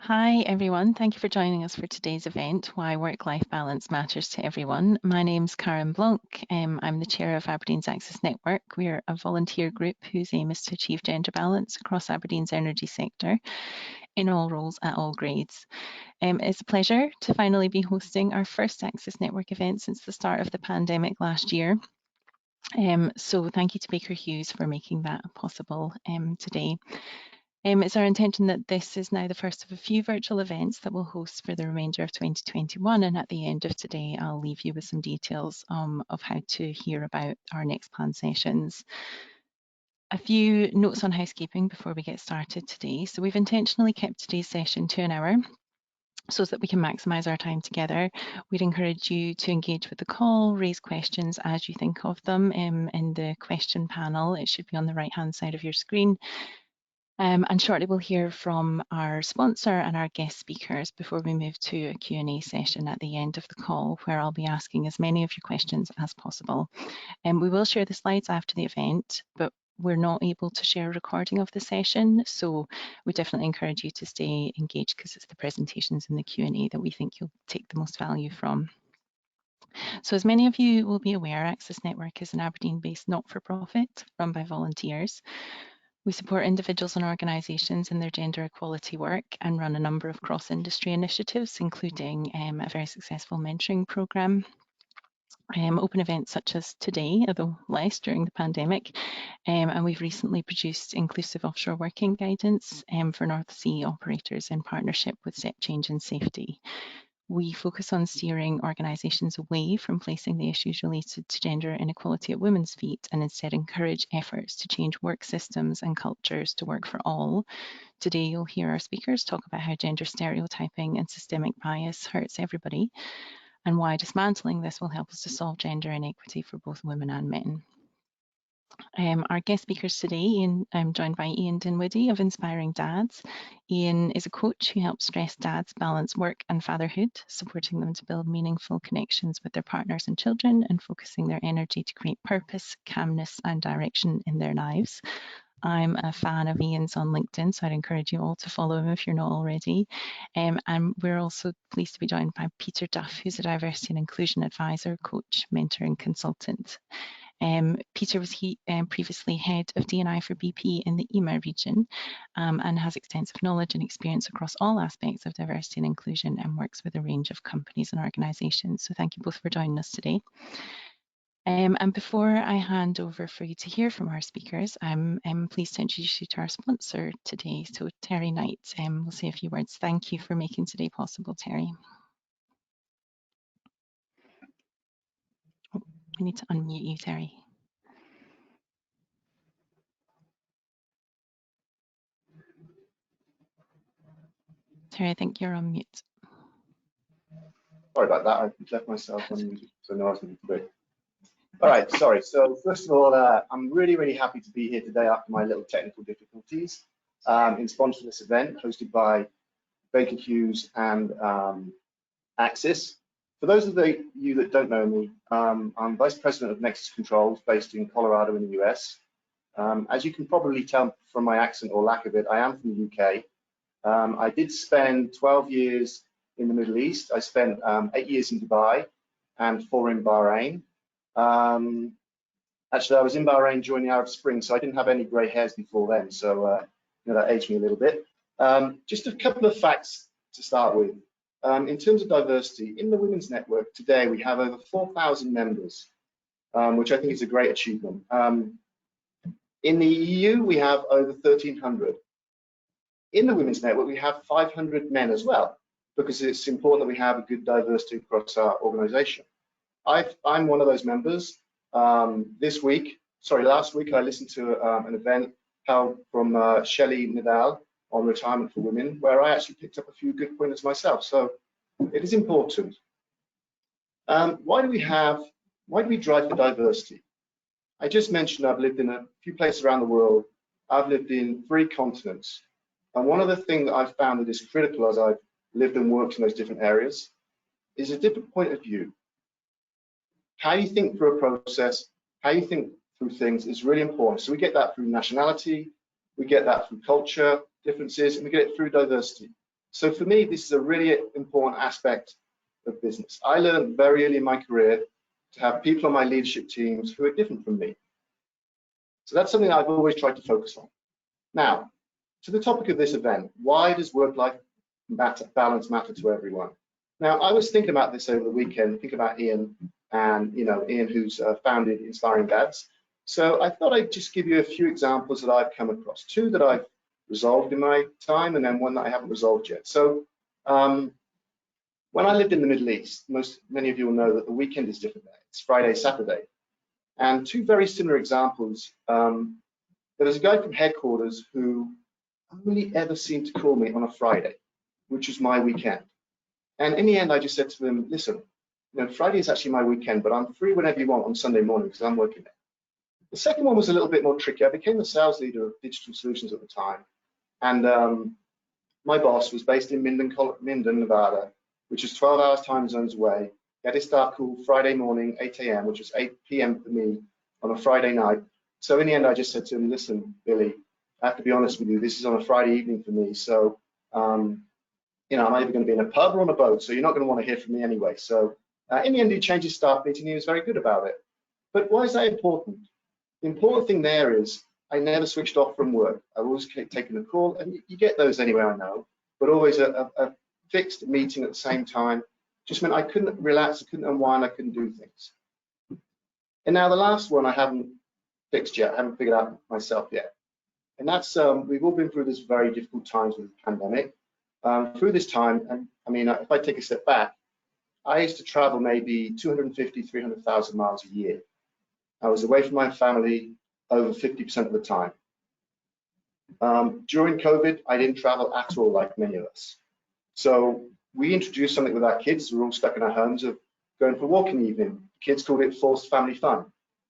Hi everyone, thank you for joining us for today's event, Why Work-Life Balance Matters to Everyone. My name's Karen Blanc, I'm the chair of Aberdeen's Access Network. We're a volunteer group whose aim is to achieve gender balance across Aberdeen's energy sector in all roles at all grades. It's a pleasure to finally be hosting our first Access Network event since the start of the pandemic last year. So thank you to Baker Hughes for making that possible today. It's our intention that this is now the first of a few virtual events that we'll host for the remainder of 2021, and at the end of today I'll leave you with some details of how to hear about our next planned sessions. A few notes on housekeeping before we get started today. So we've intentionally kept today's session to an hour so that we can maximise our time together. We'd encourage you to engage with the call, raise questions as you think of them in the question panel. It should be on the right hand side of your screen. And shortly we'll hear from our sponsor and our guest speakers before we move to a Q&A session at the end of the call, where I'll be asking as many of your questions as possible. We will share the slides after the event, but we're not able to share a recording of the session, so we definitely encourage you to stay engaged because it's the presentations and the Q&A that we think you'll take the most value from. So as many of you will be aware, Access Network is an Aberdeen-based not-for-profit run by volunteers. We support individuals and organisations in their gender equality work and run a number of cross-industry initiatives, including a very successful mentoring programme, open events such as today, although less during the pandemic, and we've recently produced inclusive offshore working guidance for North Sea operators in partnership with Step Change and Safety. We focus on steering organisations away from placing the issues related to gender inequality at women's feet and instead encourage efforts to change work systems and cultures to work for all. Today you'll hear our speakers talk about how gender stereotyping and systemic bias hurts everybody and why dismantling this will help us to solve gender inequity for both women and men. Our guest speakers today, I'm joined by Ian Dinwiddy of Inspiring Dads. Ian is a coach who helps stressed dads balance work and fatherhood, supporting them to build meaningful connections with their partners and children and focusing their energy to create purpose, calmness and direction in their lives. I'm a fan of Ian's on LinkedIn, so I'd encourage you all to follow him if you're not already. And we're also pleased to be joined by Peter Duff, who's a diversity and inclusion advisor, coach, mentor and consultant. Peter was previously head of D&I for BP in the EMEA region and has extensive knowledge and experience across all aspects of diversity and inclusion and works with a range of companies and organisations. So thank you both for joining us today. And before I hand over for you to hear from our speakers, I'm pleased to introduce you to our sponsor today, so Terry Knight. We'll say a few words. Thank you for making today possible, Terry. Oh, I need to unmute you, Terry. Terry, I think you're on mute. Sorry about that, I left myself on mute, so no, I was going to be. All right, sorry. So first of all, I'm really happy to be here today after my little technical difficulties in sponsoring this event hosted by Baker Hughes and Axis. For those of you that don't know me, I'm Vice President of Nexus Controls based in Colorado in the US. As you can probably tell from my accent or lack of it, I am from the UK. I did spend 12 years in the Middle East. I spent 8 years in Dubai and 4 in Bahrain. Actually, I was in Bahrain during the Arab Spring, so I didn't have any grey hairs before then, so that aged me a little bit. Just a couple of facts to start with. In terms of diversity, in the Women's Network today, we have over 4,000 members, which I think is a great achievement. In the EU, we have over 1,300. In the Women's Network, we have 500 men as well, because it's important that we have a good diversity across our organisation. I'm one of those members. Last week, I listened to an event held from Shelley Nadal on retirement for women, where I actually picked up a few good pointers myself. So it is important. Why do we drive for diversity? I just mentioned I've lived in a few places around the world. I've lived in 3 continents. And one of the things that I've found that is critical as I've lived and worked in those different areas is a different point of view. How you think through a process, how you think through things is really important. So we get that through nationality, we get that through culture differences, and we get it through diversity. So for me, this is a really important aspect of business. I learned very early in my career to have people on my leadership teams who are different from me. So that's something I've always tried to focus on. Now, to the topic of this event, why does work-life balance matter to everyone? Now, I was thinking about this over the weekend, thinking about Ian and, Ian who's founded Inspiring Dads. So I thought I'd just give you a few examples that I've come across, two that I've resolved in my time and then one that I haven't resolved yet. So when I lived in the Middle East, many of you will know that the weekend is different there. It's Friday, Saturday. And two very similar examples. There was a guy from headquarters who only ever seemed to call me on a Friday, which was my weekend. And in the end, I just said to him, listen, Friday is actually my weekend, but I'm free whenever you want on Sunday morning because I'm working there. The second one was a little bit more tricky. I became the sales leader of digital solutions at the time. And my boss was based in Minden, Nevada, which is 12 hours time zones away. He had his start call Friday morning, 8 a.m., which was 8 p.m. for me on a Friday night. So in the end, I just said to him, listen, Billy, I have to be honest with you, this is on a Friday evening for me. So, I'm either going to be in a pub or on a boat, so you're not going to want to hear from me anyway. So in the end, he changed his staff meeting. He was very good about it. But why is that important? The important thing there is I never switched off from work. I always taken a call, and you get those anyway, I know, but always a fixed meeting at the same time. Just meant I couldn't relax, I couldn't unwind, I couldn't do things. And now the last one I haven't fixed yet, I haven't figured out myself yet. And that's, we've all been through this very difficult times with the pandemic. Through this time, and I mean, if I take a step back, I used to travel maybe 250, 300,000 miles a year. I was away from my family over 50% of the time. During COVID, I didn't travel at all like many of us. So we introduced something with our kids. We're all stuck in our homes of going for a walk in the evening. Kids called it forced family fun.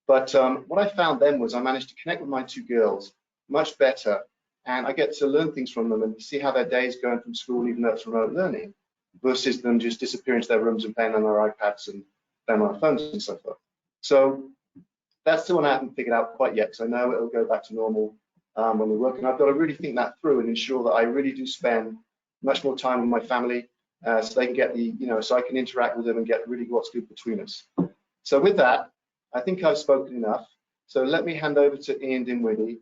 But what I found then was I managed to connect with my two girls much better, and I get to learn things from them and see how their day is going from school, even though it's remote learning, versus them just disappearing to their rooms and playing on their iPads and playing on their phones and so forth. So that's the one I haven't figured out quite yet, because I know it'll go back to normal when we work, and I've got to really think that through and ensure that I really do spend much more time with my family, so they can get the, so I can interact with them and get really what's good between us. So with that, I think I've spoken enough. So let me hand over to Ian Dinwiddy.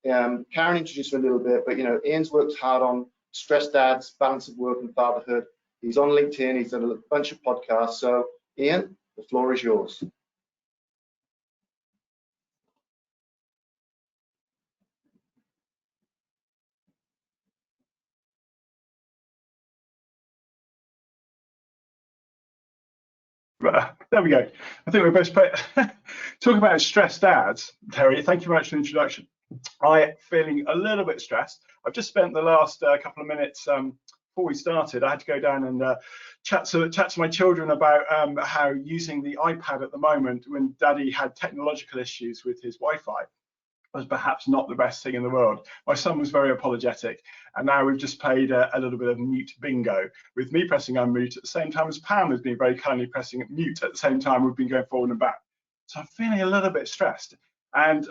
Karen introduced me a little bit, but Ian's worked hard on stress dads, balance of work and fatherhood. He's on LinkedIn. He's done a bunch of podcasts. So Ian, the floor is yours. There we go. I think we're both talking about stressed dads. Terry, thank you very much for the introduction. I'm feeling a little bit stressed. I've just spent the last couple of minutes before we started. I had to go down and chat to my children about how using the iPad at the moment, when Daddy had technological issues with his Wi-Fi, was perhaps not the best thing in the world. My son was very apologetic, and now we've just played a little bit of mute bingo with me pressing unmute at the same time as Pam has been very kindly pressing mute at the same time. We've been going forward and back. So I'm feeling a little bit stressed, and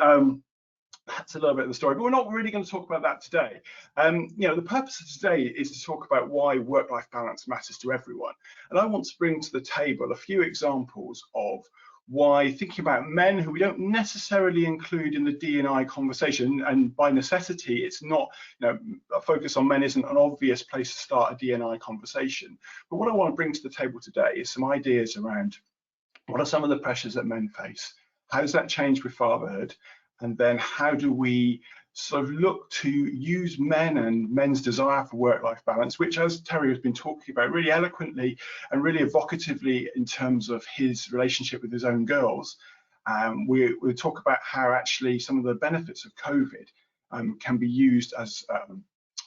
that's a little bit of the story, but we're not really going to talk about that today. The purpose of today is to talk about why work-life balance matters to everyone. And I want to bring to the table a few examples of why, thinking about men who we don't necessarily include in the D&I conversation, and by necessity, it's not, a focus on men isn't an obvious place to start a D&I conversation. But what I want to bring to the table today is some ideas around what are some of the pressures that men face? How does that change with fatherhood? And then how do we sort of look to use men and men's desire for work-life balance, which, as Terry has been talking about really eloquently and really evocatively in terms of his relationship with his own girls, we'll talk about how actually some of the benefits of COVID can be used as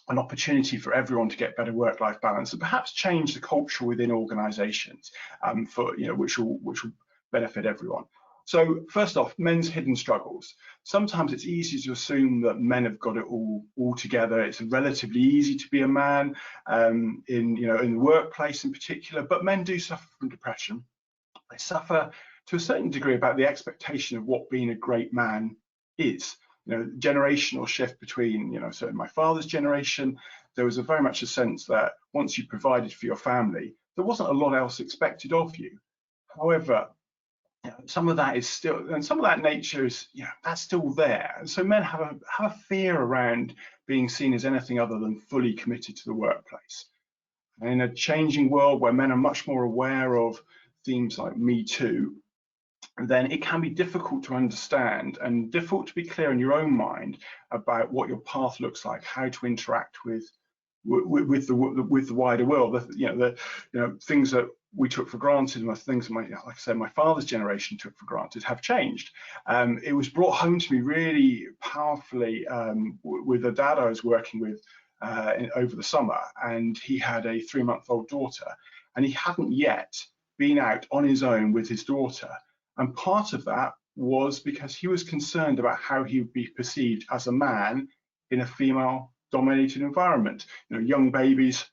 an opportunity for everyone to get better work-life balance and perhaps change the culture within organisations which will benefit everyone. So first off, men's hidden struggles. Sometimes it's easy to assume that men have got it all together. It's relatively easy to be a man in the workplace in particular, but men do suffer from depression. They suffer to a certain degree about the expectation of what being a great man is. generational shift between, so in my father's generation, there was very much a sense that once you provided for your family, there wasn't a lot else expected of you. However, some of that is still, and some of that nature is, that's still there. And so men have a fear around being seen as anything other than fully committed to the workplace. And in a changing world where men are much more aware of themes like Me Too, then it can be difficult to understand and difficult to be clear in your own mind about what your path looks like, how to interact with the wider world. The things that we took for granted, and the things like I said, my father's generation took for granted, have changed. It was brought home to me really powerfully with a dad I was working with over the summer, and he had a 3-month-old daughter, and he hadn't yet been out on his own with his daughter. And part of that was because he was concerned about how he would be perceived as a man in a female-dominated environment. Young babies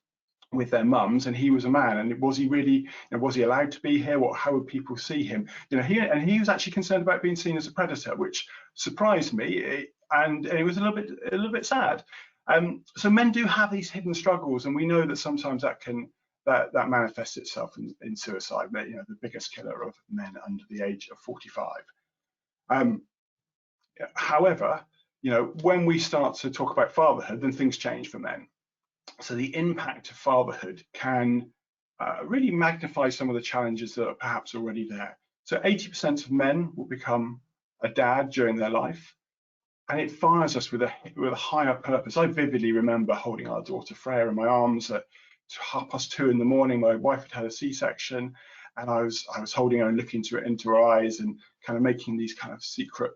with their mums, and he was a man, and was he really, was he allowed to be here? How would people see him? He was actually concerned about being seen as a predator, which surprised me, and it was a little bit sad. So men do have these hidden struggles, and we know that sometimes that manifests itself in suicide. The biggest killer of men under the age of 45. However, when we start to talk about fatherhood, then things change for men. So the impact of fatherhood can really magnify some of the challenges that are perhaps already there. So 80% of men will become a dad during their life, and it fires us with a higher purpose. I vividly remember holding our daughter Freya in my arms at 2:30 in the morning. My wife had a C-section, and I was holding her and looking into her eyes and kind of making these kind of secret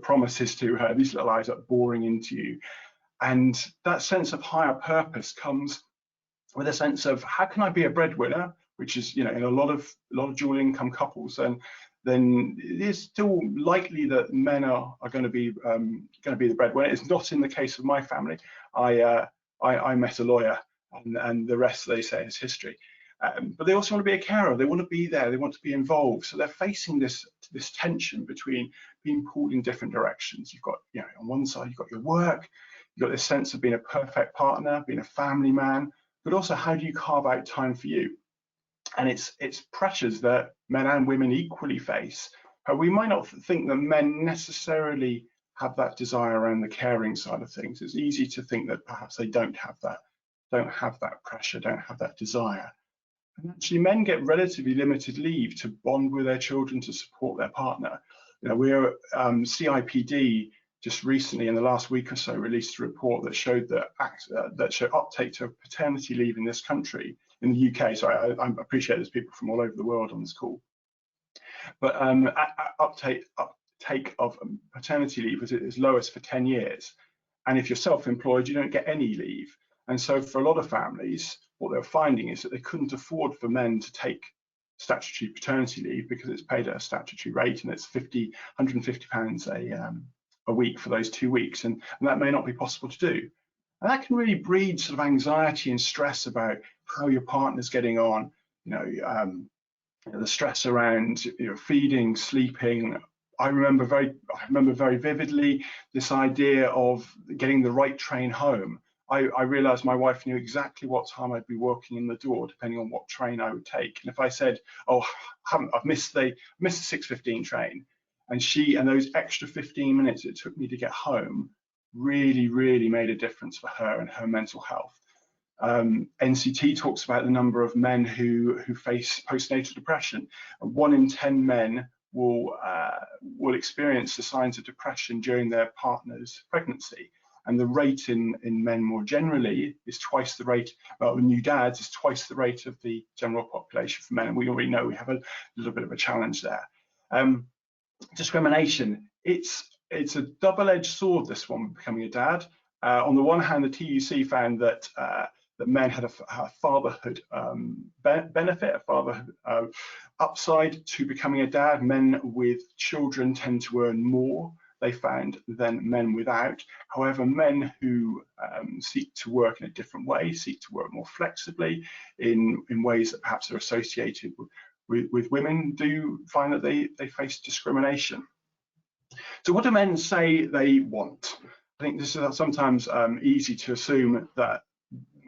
promises to her, these little eyes that boring into you. And that sense of higher purpose comes with a sense of, how can I be a breadwinner, which is, in a lot of dual income couples, and then it is still likely that men are going to be the breadwinner. It's not in the case of my family. I met a lawyer, and the rest, they say, is history. But they also want to be a carer. They want to be there. They want to be involved. So they're facing this tension between being pulled in different directions. You've got, on one side, you've got your work. You've got this sense of being a perfect partner, being a family man, but also how do you carve out time for you? And it's pressures that men and women equally face. We might not think that men necessarily have that desire around the caring side of things. It's easy to think that perhaps they don't have that pressure, don't have that desire. And actually, men get relatively limited leave to bond with their children, to support their partner. We're CIPD just recently, in the last week or so, released a report that showed uptake to paternity leave in this country, in the UK. So I appreciate there's people from all over the world on this call. But uptake of paternity leave is lowest for 10 years. And if you're self-employed, you don't get any leave. And so for a lot of families, what they're finding is that they couldn't afford for men to take statutory paternity leave because it's paid at a statutory rate, and it's £150 a week for those 2 weeks, and that may not be possible to do. And that can really breed sort of anxiety and stress about how your partner's getting on, the stress around feeding, sleeping. I remember very vividly this idea of getting the right train home. I realized my wife knew exactly what time I'd be walking in the door, depending on what train I would take. And if I said, "Oh, I've missed the 6:15 train," and those extra 15 minutes it took me to get home really, really made a difference for her and her mental health. NCT talks about the number of men who face postnatal depression. 1 in 10 men will experience the signs of depression during their partner's pregnancy. And the rate in men more generally is twice the rate, new dads is twice the rate of the general population for men. And we already know we have a little bit of a challenge there. Discrimination, it's a double-edged sword, this one, becoming a dad. On the one hand, the TUC found that men had a fatherhood benefit, a fatherhood upside to becoming a dad. Men with children tend to earn more, they found, than men without. However, men who seek to work in a different way, seek to work more flexibly in ways that perhaps are associated with women, do find that they face discrimination. So what do men say they want? I think this is sometimes easy to assume that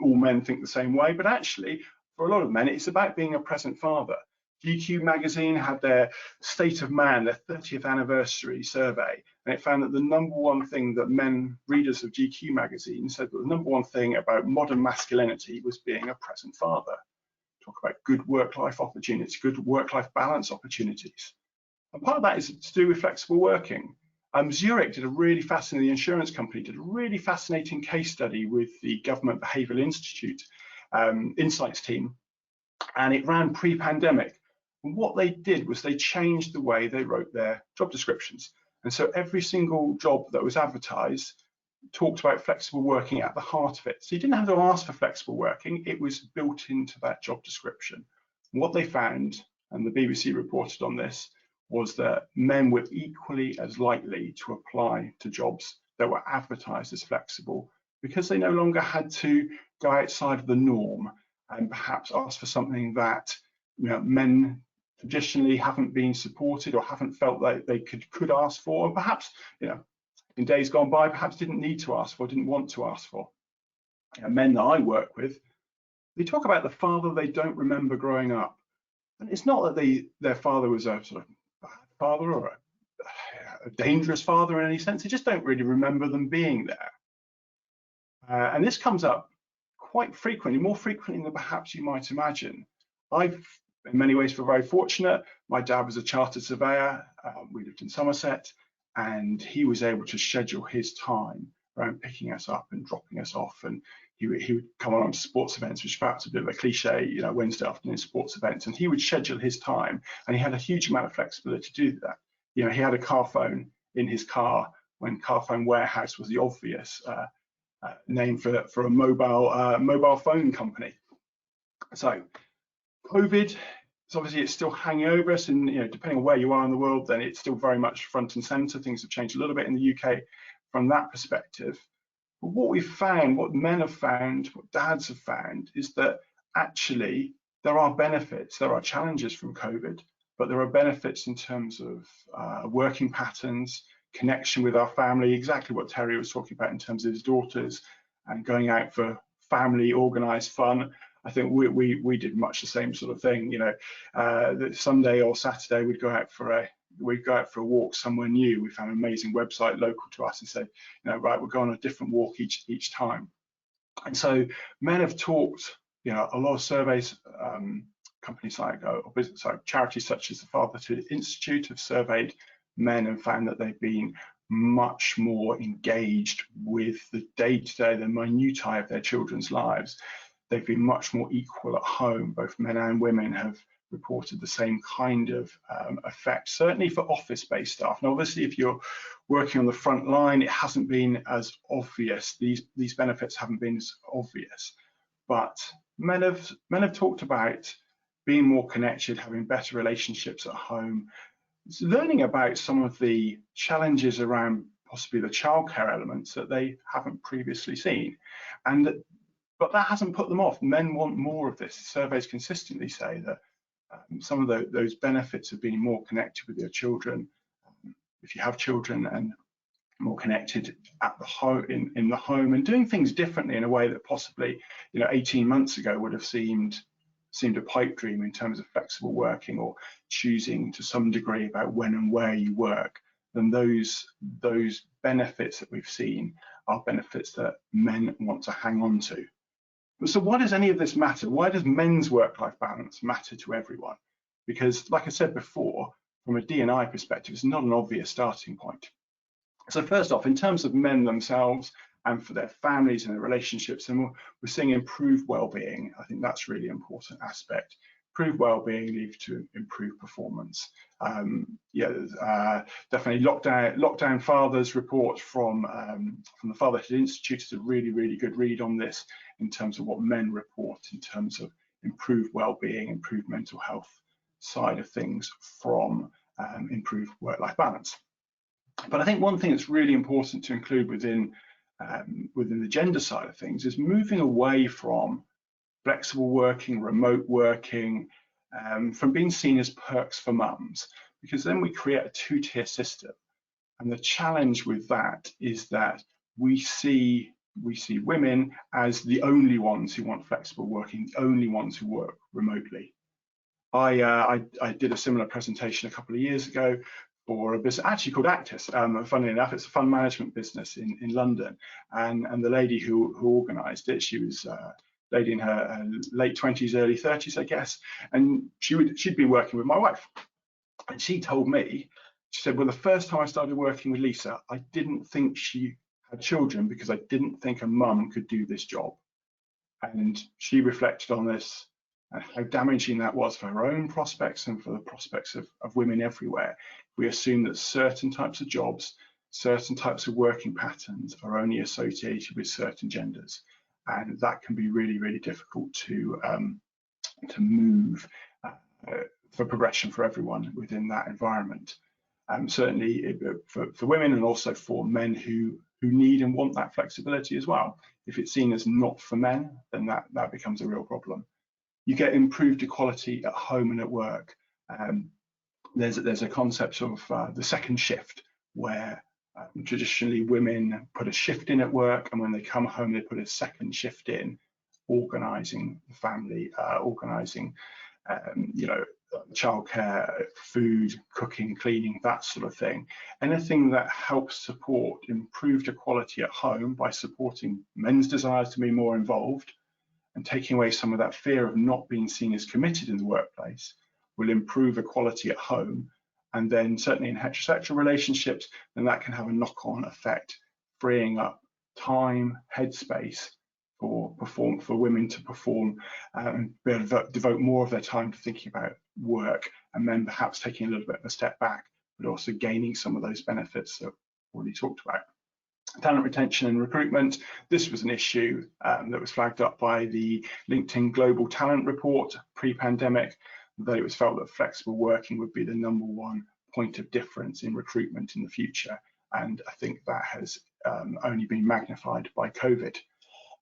all men think the same way, but actually for a lot of men it's about being a present father. GQ magazine had their State of Man, their 30th anniversary survey, and it found that the #1 thing that men, readers of GQ magazine, said that the #1 thing about modern masculinity was being a present father. Talk about good work-life opportunities, good work-life balance opportunities. And part of that is to do with flexible working. Zurich did a really fascinating, the insurance company did a really fascinating case study with the Government Behavioural Institute Insights team, and it ran pre-pandemic. And what they did was they changed the way they wrote their job descriptions. And so every single job that was advertised talked about flexible working at the heart of it. So you didn't have to ask for flexible working, it was built into that job description. And what they found, and the BBC reported on this, was that men were equally as likely to apply to jobs that were advertised as flexible because they no longer had to go outside of the norm and perhaps ask for something that men traditionally haven't been supported or haven't felt like they could ask for, and perhaps in days gone by perhaps didn't need to ask for, didn't want to ask for. Men that I work with, they talk about the father they don't remember growing up, and it's not that their father was a sort of bad father or a dangerous father in any sense, they just don't really remember them being there. And this comes up quite frequently, more frequently than perhaps you might imagine. I've in many ways feel very fortunate. My dad was a chartered surveyor. We lived in Somerset, and he was able to schedule his time around picking us up and dropping us off. And he would come on to sports events, which perhaps a bit of a cliche, Wednesday afternoon sports events, and he would schedule his time, and he had a huge amount of flexibility to do that. He had a car phone in his car when Car Phone Warehouse was the obvious name for a mobile phone company. So COVID, obviously it's still hanging over us, and depending on where you are in the world, then it's still very much front and center. Things have changed a little bit in the UK from that perspective. But what we've found, what men have found, what dads have found, is that actually there are benefits, there are challenges from COVID, but there are benefits in terms of working patterns, connection with our family, exactly what Terry was talking about in terms of his daughters and going out for family organized fun. I think we did much the same sort of thing. That Sunday or Saturday we'd go out for a walk somewhere new. We found an amazing website local to us and said, right, we'll go on a different walk each time. And so men have talked, a lot of surveys, companies like or business like charities such as the Father to Institute have surveyed men and found that they've been much more engaged with the day-to-day, the minutiae of their children's lives. They've been much more equal at home. Both men and women have reported the same kind of effect, certainly for office-based staff. And obviously, if you're working on the front line, it hasn't been as obvious. These benefits haven't been as obvious. But men have talked about being more connected, having better relationships at home, learning about some of the challenges around possibly the childcare elements that they haven't previously seen. But that hasn't put them off. Men want more of this. Surveys consistently say that some of those benefits of being more connected with your children, if you have children, and more connected at the home, in the home, and doing things differently in a way that possibly 18 months ago would have seemed a pipe dream in terms of flexible working or choosing to some degree about when and where you work. Then those benefits that we've seen are benefits that men want to hang on to. So why does any of this matter? Why does men's work-life balance matter to everyone? Because, like I said before, from a D&I perspective, it's not an obvious starting point. So first off, in terms of men themselves and for their families and their relationships, and we're seeing improved well-being. I think that's a really important aspect. Improved well-being leads to improved performance. Definitely Lockdown Fathers report from the Fatherhood Institute is a really, really good read on this in terms of what men report in terms of improved well-being, improved mental health side of things from improved work-life balance. But I think one thing that's really important to include within the gender side of things is moving away from flexible working, remote working, from being seen as perks for mums, because then we create a two-tier system. And the challenge with that is that we see women as the only ones who want flexible working, the only ones who work remotely. I did a similar presentation a couple of years ago for a business actually called Actis. Funnily enough, it's a fund management business in London, and the lady who organised it, she was a lady in her late 20s, early 30s, I guess, and she'd been working with my wife, and she told me, she said, well, the first time I started working with Lisa, I didn't think she had children because I didn't think a mum could do this job. And she reflected on this and how damaging that was for her own prospects and for the prospects of women everywhere. We assume that certain types of jobs, certain types of working patterns are only associated with certain genders. And that can be really, really difficult to move for progression for everyone within that environment. Certainly for women and also for men who need and want that flexibility as well. If it's seen as not for men, then that becomes a real problem. You get improved equality at home and at work. There's a concept of the second shift, where traditionally women put a shift in at work, and when they come home they put a second shift in, organising the family, organising childcare, food, cooking, cleaning, that sort of thing. Anything that helps support improved equality at home by supporting men's desires to be more involved and taking away some of that fear of not being seen as committed in the workplace will improve equality at home. And then certainly in heterosexual relationships, then that can have a knock-on effect, freeing up time, headspace for women to perform and be able to devote more of their time to thinking about work, and men perhaps taking a little bit of a step back, but also gaining some of those benefits that we already talked about. Talent retention and recruitment. This was an issue that was flagged up by the LinkedIn Global Talent Report pre-pandemic, that it was felt that flexible working would be the #1 point of difference in recruitment in the future. And I think that has only been magnified by COVID.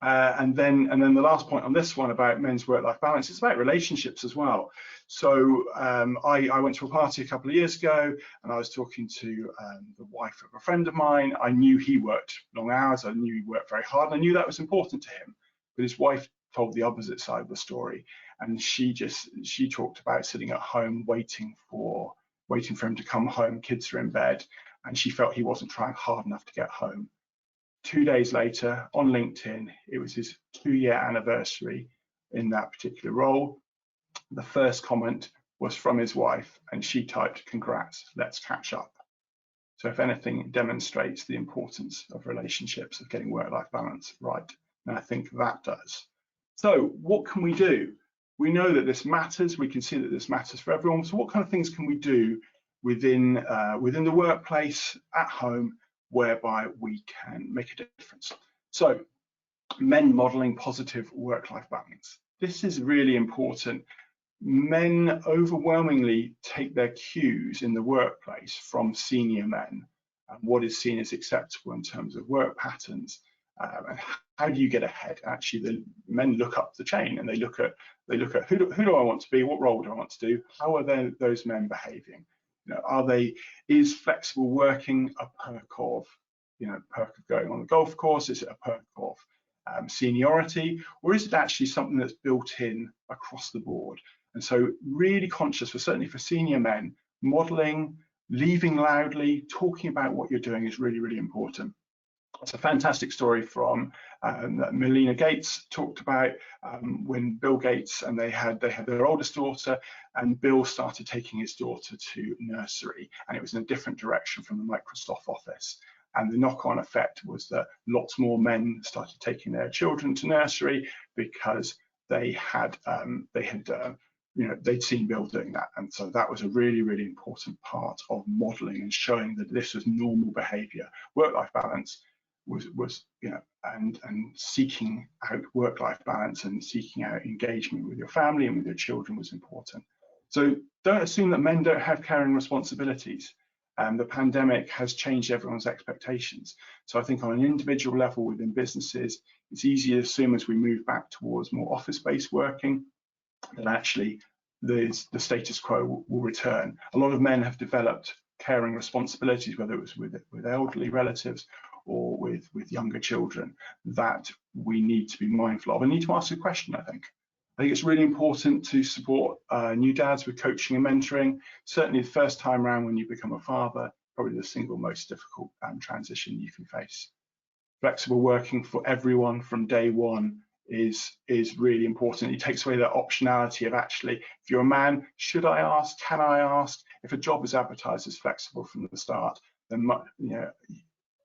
And then the last point on this one about men's work-life balance, it's about relationships as well. So I went to a party a couple of years ago, and I was talking to the wife of a friend of mine. I knew he worked long hours, I knew he worked very hard, and I knew that was important to him. But his wife told the opposite side of the story, and she talked about sitting at home waiting for him to come home, kids are in bed, and she felt he wasn't trying hard enough to get home. 2 days later, on LinkedIn, it was his 2-year anniversary in that particular role. The first comment was from his wife, and she typed, "Congrats, let's catch up." So if anything, it demonstrates the importance of relationships, of getting work-life balance right. And I think that does. So what can we do? We know that this matters. We can see that this matters for everyone. So what kind of things can we do within the workplace, at home, whereby we can make a difference? So men modeling positive work-life balance. This is really important. Men overwhelmingly take their cues in the workplace from senior men, and what is seen as acceptable in terms of work patterns. And how do you get ahead? Actually, the men look up the chain and they look at who do I want to be, what role do I want to do, how are those men behaving? Is flexible working a perk of going on the golf course? Is it a perk of seniority, or is it actually something that's built in across the board? And so really conscious, certainly for senior men, modeling, leaving loudly, talking about what you're doing is really, really important. It's a fantastic story from that Melinda Gates talked about when Bill Gates and they had their oldest daughter, and Bill started taking his daughter to nursery, and it was in a different direction from the Microsoft office. And the knock-on effect was that lots more men started taking their children to nursery because they'd seen Bill doing that. And so that was a really, really important part of modeling and showing that this was normal behavior. Work-life balance was and seeking out work-life balance and seeking out engagement with your family and with your children was important. So don't assume that men don't have caring responsibilities. The pandemic has changed everyone's expectations. So I think on an individual level within businesses, it's easy to assume as we move back towards more office-based working, that actually the status quo will return. A lot of men have developed caring responsibilities, whether it was with elderly relatives or with younger children, that we need to be mindful of and need to ask a question, I think. I think it's really important to support new dads with coaching and mentoring. Certainly the first time around when you become a father, probably the single most difficult transition you can face. Flexible working for everyone from day one is really important. It takes away that optionality of actually, if you're a man, should I ask, can I ask? If a job is advertised as flexible from the start, then, you know,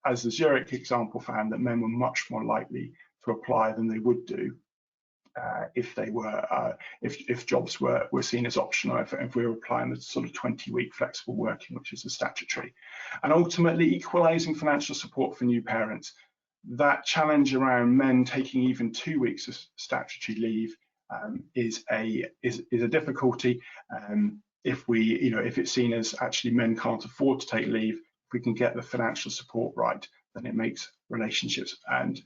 as the Zurich example found, that men were much more likely to apply than they would do if they were if jobs were seen as optional, if we were applying the sort of 20-week flexible working, which is a statutory. And ultimately equalising financial support for new parents. That challenge around men taking even 2 weeks of statutory leave is a difficulty. If it's seen as actually men can't afford to take leave, if we can get the financial support right, then it makes relationships and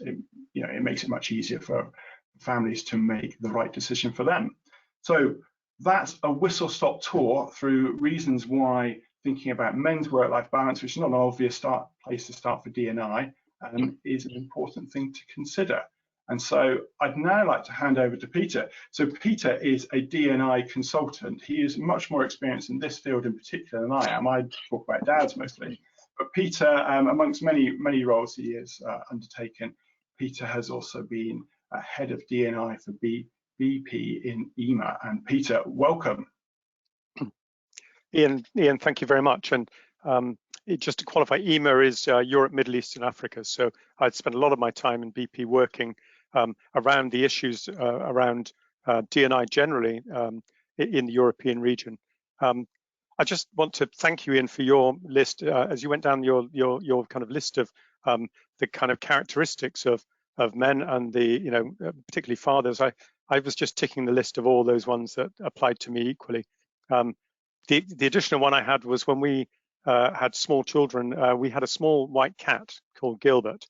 it makes it much easier for families to make the right decision for them. So that's a whistle-stop tour through reasons why thinking about men's work-life balance, which is not an obvious place to start for D&I, is an important thing to consider. And so I'd now like to hand over to Peter. So Peter is a D&I consultant. He is much more experienced in this field in particular than I am. I talk about dads mostly. But Peter, amongst many roles he has undertaken, Peter has also been head of D&I for BP in EMA. And Peter, welcome. Ian, thank you very much. And just to qualify, EMA is Europe, Middle East and Africa. So I'd spent a lot of my time in BP working around the issues around D&I generally in the European region. I just want to thank you, Ian, for your list. As you went down your kind of list of the kind of characteristics of men and the, particularly fathers, I was just ticking the list of all those ones that applied to me equally. The additional one I had was when we had small children, we had a small white cat called Gilbert.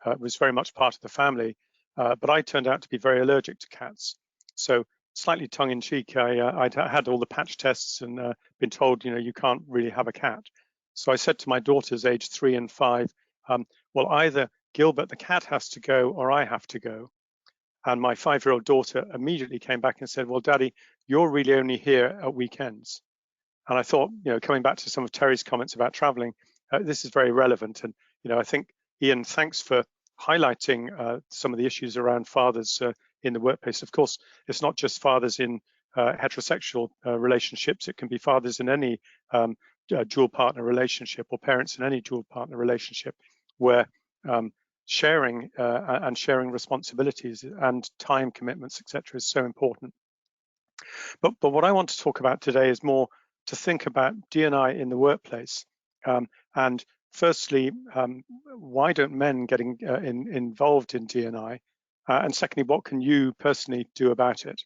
It was very much part of the family, but I turned out to be very allergic to cats. So slightly tongue-in-cheek, I'd had all the patch tests and been told, you can't really have a cat. So I said to my daughters, aged 3 and 5, well, either Gilbert the cat has to go or I have to go. And my 5-year-old daughter immediately came back and said, well, Daddy, you're really only here at weekends. And I thought, coming back to some of Terry's comments about traveling, this is very relevant. And, I think, Ian, thanks for highlighting some of the issues around fathers in the workplace. Of course, it's not just fathers in heterosexual relationships. It can be fathers in any dual partner relationship or parents in any dual partner relationship where sharing and sharing responsibilities and time commitments, etc., is so important. But what I want to talk about today is more to think about D&I in the workplace. And firstly, why don't men get involved in D&I? And secondly, what can you personally do about it?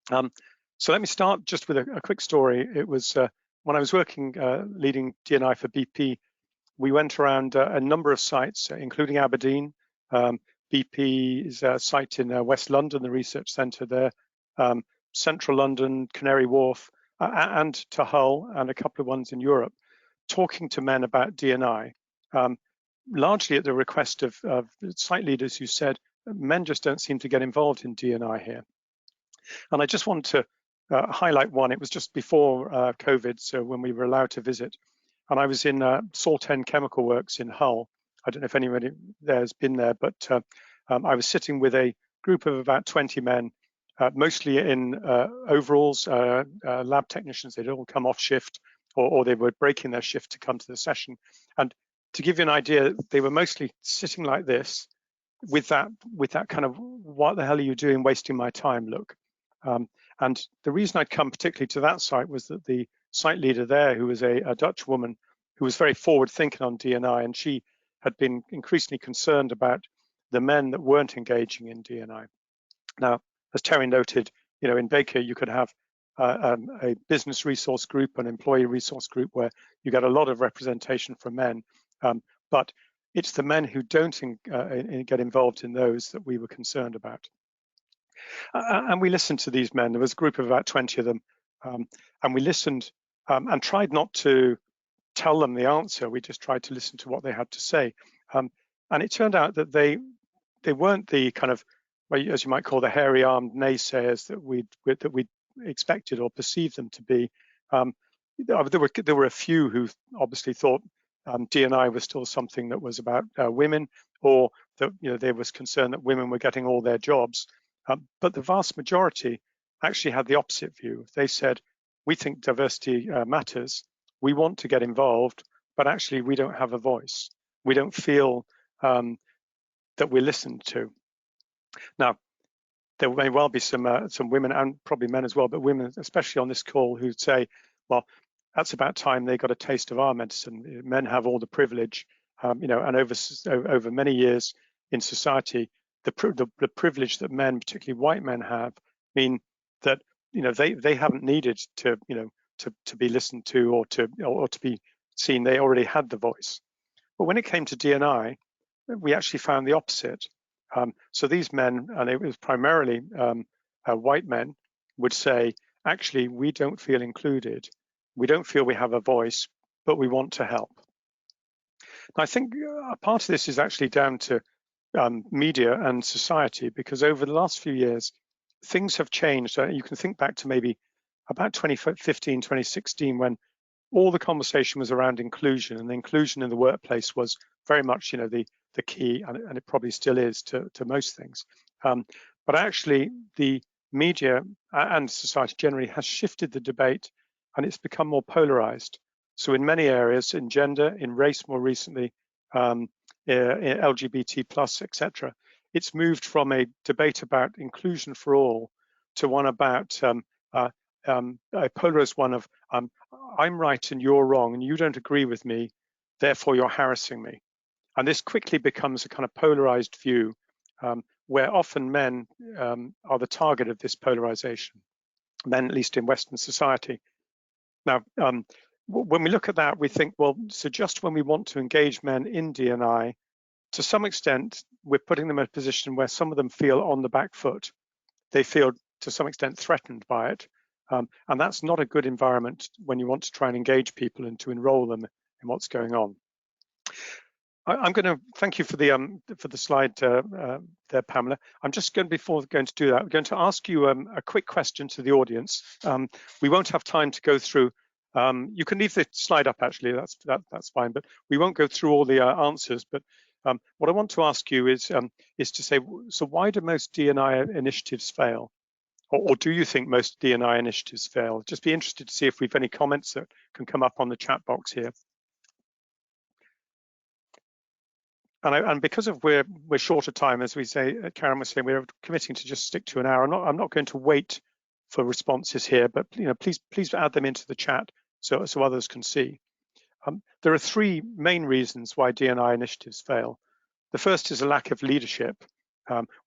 So let me start just with a quick story. It was when I was working leading D&I for BP, we went around a number of sites, including Aberdeen, BP's site in West London, the research centre there, Central London, Canary Wharf, and to Hull, and a couple of ones in Europe, talking to men about D&I, largely at the request of site leaders who said, men just don't seem to get involved in D&I here. And I just want to highlight one. It was just before COVID, so when we were allowed to visit. And I was in Saltend Chemical Works in Hull. I don't know if anybody there has been there, but I was sitting with a group of about 20 men, mostly in overalls, lab technicians. They'd all come off shift or they were breaking their shift to come to the session. And to give you an idea, they were mostly sitting like this with that kind of, what the hell are you doing wasting my time look. And the reason I'd come particularly to that site was that the site leader there, who was a Dutch woman who was very forward thinking on D&I, and she had been increasingly concerned about the men that weren't engaging in D&I. Now, as Terry noted, in Baker, you could have a business resource group, an employee resource group, where you get a lot of representation from men, but it's the men who don't get involved in those that we were concerned about. And we listened to these men. There was a group of about 20 of them, and we listened and tried not to tell them the answer. We just tried to listen to what they had to say. And it turned out that they weren't the kind of, as you might call, the hairy-armed naysayers that we expected or perceived them to be. There were a few who obviously thought D&I was still something that was about women, or that they was concerned that women were getting all their jobs. But the vast majority actually had the opposite view. They said, we think diversity matters. We want to get involved, but actually we don't have a voice. We don't feel that we're listened to. Now, there may well be some women, and probably men as well, but women, especially on this call, who'd say, well, that's about time they got a taste of our medicine. Men have all the privilege, and over many years in society, the privilege that men, particularly white men, have mean that they haven't needed to be listened to or to be seen. They already had the voice. But when it came to D&I, we actually found the opposite. So these men, and it was primarily white men, would say, actually, we don't feel included. We don't feel we have a voice, but we want to help. And I think a part of this is actually down to media and society, because over the last few years, things have changed. You can think back to maybe about 2015, 2016, when all the conversation was around inclusion, and the inclusion in the workplace was very much, the key, and it probably still is to most things. But actually, the media and society generally has shifted the debate, and it's become more polarized. So in many areas, in gender, in race more recently, in LGBT plus, etc., it's moved from a debate about inclusion for all to one about a polarized one of I'm right and you're wrong, and you don't agree with me, therefore you're harassing me. And this quickly becomes a kind of polarized view, where often men are the target of this polarization, men, at least in Western society. Now, when we look at that, we think, well, so just when we want to engage men in D&I, to some extent, we're putting them in a position where some of them feel on the back foot. They feel, to some extent, threatened by it. And that's not a good environment when you want to try and engage people and to enroll them in what's going on. I'm going to thank you for the slide there, Pamela. I'm just going, before going to do that, I'm going to ask you a quick question to the audience. We won't have time to go through. You can leave the slide up, actually. That's fine, but we won't go through all the answers. But what I want to ask you is to say, so why do most D&I initiatives fail? Or do you think most D&I initiatives fail? Just be interested to see if we've any comments that can come up on the chat box here. And because of we're short of time, as we say, Karen was saying, we're committing to just stick to an hour. I'm not going to wait for responses here, but please add them into the chat so others can see. There are three main reasons why D&I initiatives fail. The first is a lack of leadership,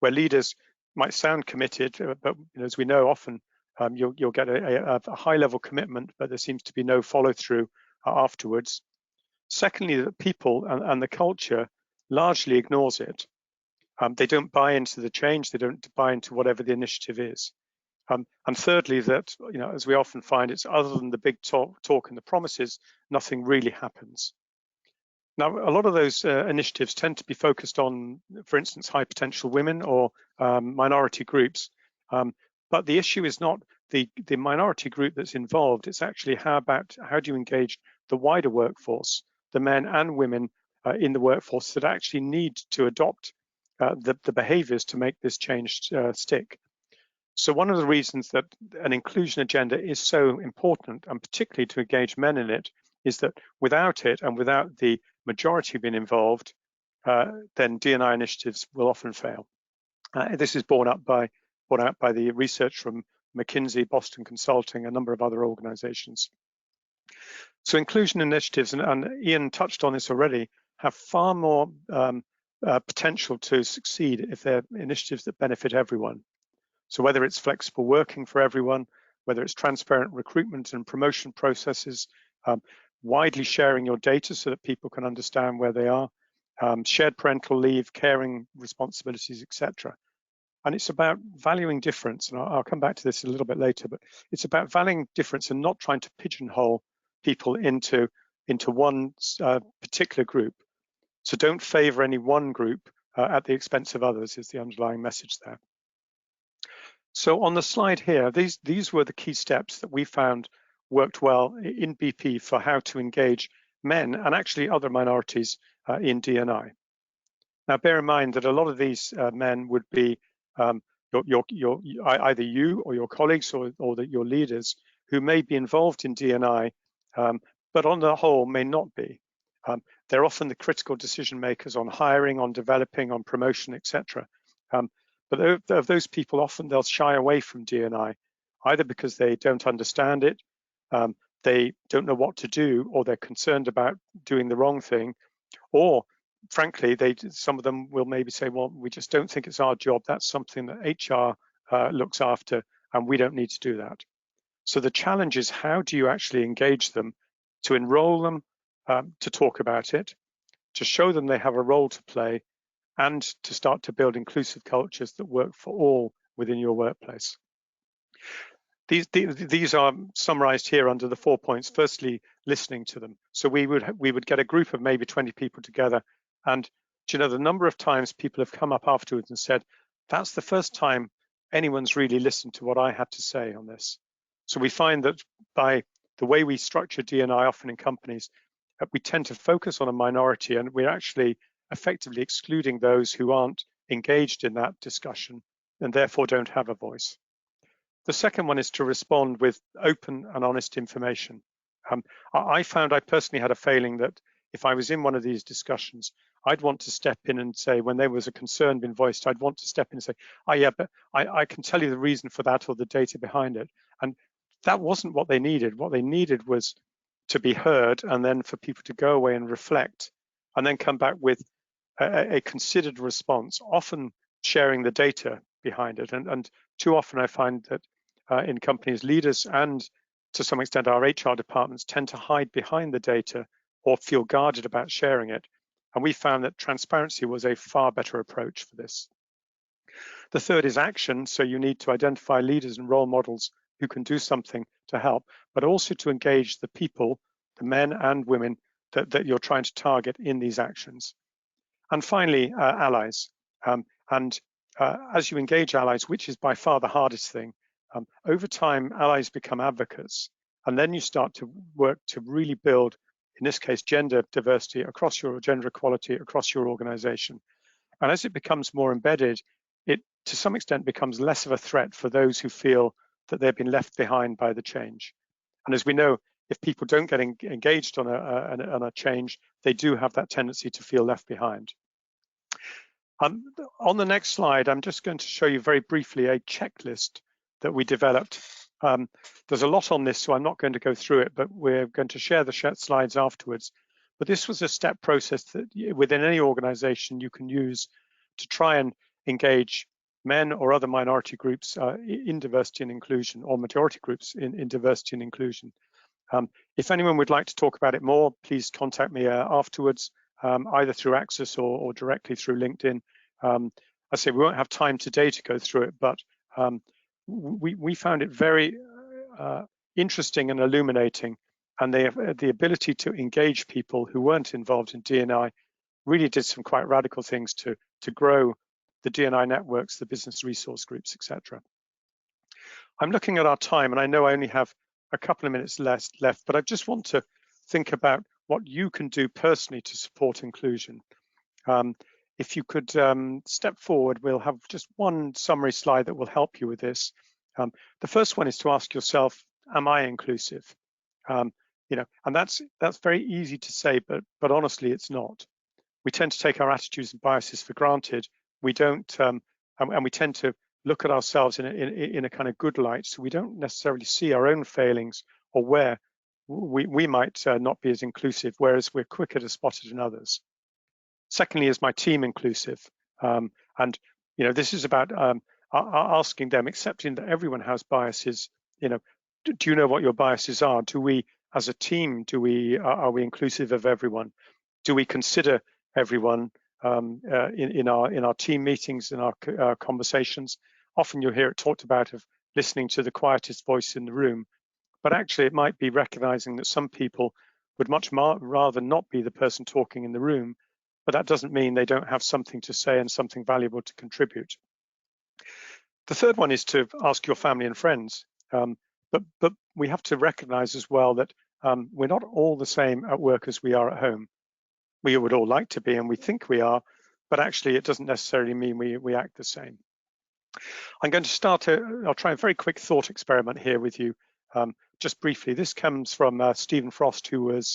where leaders might sound committed, but as we know, often you'll get a high-level commitment, but there seems to be no follow-through afterwards. Secondly, that people and the culture largely ignores it. They don't buy into the change. They don't buy into whatever the initiative is. And thirdly, that as we often find, it's other than the big talk and the promises, nothing really happens. Now, a lot of those initiatives tend to be focused on, for instance, high potential women or minority groups. But the issue is not the minority group that's involved. It's actually how do you engage the wider workforce, the men and women in the workforce that actually need to adopt the behaviors to make this change stick. So one of the reasons that an inclusion agenda is so important, and particularly to engage men in it, is that without it and without the majority being involved, then D&I initiatives will often fail. This is borne out by the research from McKinsey, Boston Consulting, a number of other organizations. So inclusion initiatives, and Ian touched on this already, have far more potential to succeed if they're initiatives that benefit everyone. So whether it's flexible working for everyone, whether it's transparent recruitment and promotion processes, widely sharing your data so that people can understand where they are, shared parental leave, caring responsibilities, etc. And it's about valuing difference, and I'll come back to this a little bit later, but it's about valuing difference and not trying to pigeonhole people into into one particular group. So don't favor any one group at the expense of others is the underlying message there. So on the slide here, these were the key steps that we found worked well in BP for how to engage men and actually other minorities in D&I. Now, bear in mind that a lot of these men would be either you or your colleagues or your leaders who may be involved in D&I, but on the whole may not be. They're often the critical decision makers on hiring, on developing, on promotion, etc. But of those people, often they'll shy away from D&I, either because they don't understand it, they don't know what to do, or they're concerned about doing the wrong thing, or frankly, some of them will maybe say, well, we just don't think it's our job. That's something that HR looks after, and we don't need to do that. So the challenge is, how do you actually engage them, to enroll them, to talk about it, to show them they have a role to play, and to start to build inclusive cultures that work for all within your workplace. These are summarized here under the 4 points. Firstly, listening to them. So we would get a group of maybe 20 people together, and do you know, the number of times people have come up afterwards and said, that's the first time anyone's really listened to what I had to say on this. So we find that by the way we structure D&I often in companies, we tend to focus on a minority, and we're actually effectively excluding those who aren't engaged in that discussion and therefore don't have a voice. The second one is to respond with open and honest information. I found I personally had a failing that if I was in one of these discussions, I'd want to step in and say, when there was a concern being voiced, I'd want to step in and say, oh yeah, but I can tell you the reason for that or the data behind it. And that wasn't what they needed. What they needed was to be heard, and then for people to go away and reflect, and then come back with a considered response, often sharing the data behind it. And too often I find that in companies, leaders and to some extent our HR departments tend to hide behind the data or feel guarded about sharing it. And we found that transparency was a far better approach for this. The third is action. So you need to identify leaders and role models who can do something to help, but also to engage the people, the men and women that you're trying to target in these actions. And finally, allies. As you engage allies, which is by far the hardest thing, over time, allies become advocates. And then you start to work to really build, in this case, gender diversity across your gender equality across your organization. And as it becomes more embedded, it to some extent becomes less of a threat for those who feel that they've been left behind by the change. And as we know, if people don't get engaged on a change, they do have that tendency to feel left behind. On the next slide, I'm just going to show you very briefly a checklist that we developed. There's a lot on this, so I'm not going to go through it, but we're going to share the slides afterwards. But this was a step process that within any organization you can use to try and engage men or other minority groups in diversity and inclusion, or majority groups in diversity and inclusion. If anyone would like to talk about it more, please contact me afterwards, either through Access or directly through LinkedIn. I say we won't have time today to go through it, but we found it very interesting and illuminating, and the ability to engage people who weren't involved in D&I really did some quite radical things to grow the D&I networks, the business resource groups, etc. I'm looking at our time, and I know I only have a couple of minutes left, but I just want to think about what you can do personally to support inclusion. If you could step forward, we'll have just one summary slide that will help you with this. The first one is to ask yourself, am I inclusive? You know, and that's very easy to say, but honestly, it's not. We tend to take our attitudes and biases for granted. We don't, and we tend to look at ourselves in a kind of good light, so we don't necessarily see our own failings or where we might not be as inclusive, whereas we're quicker to spot it in others. Secondly, is my team inclusive? And you know, this is about asking them, accepting that everyone has biases. You know, do you know what your biases are? Do we, as a team, are we inclusive of everyone? Do we consider everyone in our team meetings, in our conversations? Often you'll hear it talked about of listening to the quietest voice in the room, but actually it might be recognizing that some people would much rather not be the person talking in the room, but that doesn't mean they don't have something to say and something valuable to contribute. The third one is to ask your family and friends, but we have to recognize as well that we're not all the same at work as we are at home. We would all like to be, and we think we are, but actually it doesn't necessarily mean we act the same. I'm going to I'll try a very quick thought experiment here with you, just briefly. This comes from Stephen Frost, who was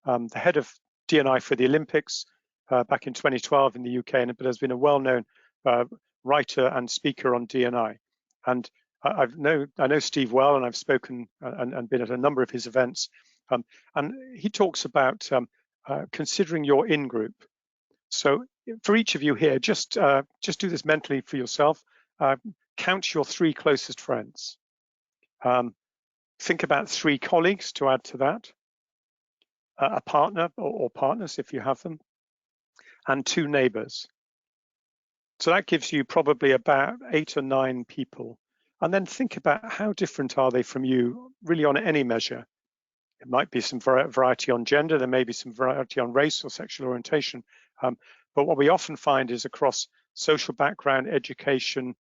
the head of D&I for the Olympics back in 2012 in the UK, but has been a well-known writer and speaker on D&I. And I know Steve well, and I've spoken and been at a number of his events. And he talks about considering your in-group. So for each of you here, just do this mentally for yourself. Count your 3 closest friends. Think about 3 colleagues to add to that, a partner or partners if you have them, and 2 neighbors. So that gives you probably about 8 or 9 people. And then think about how different are they from you, really on any measure. It might be some variety on gender, there may be some variety on race or sexual orientation. But what we often find is across social background, education,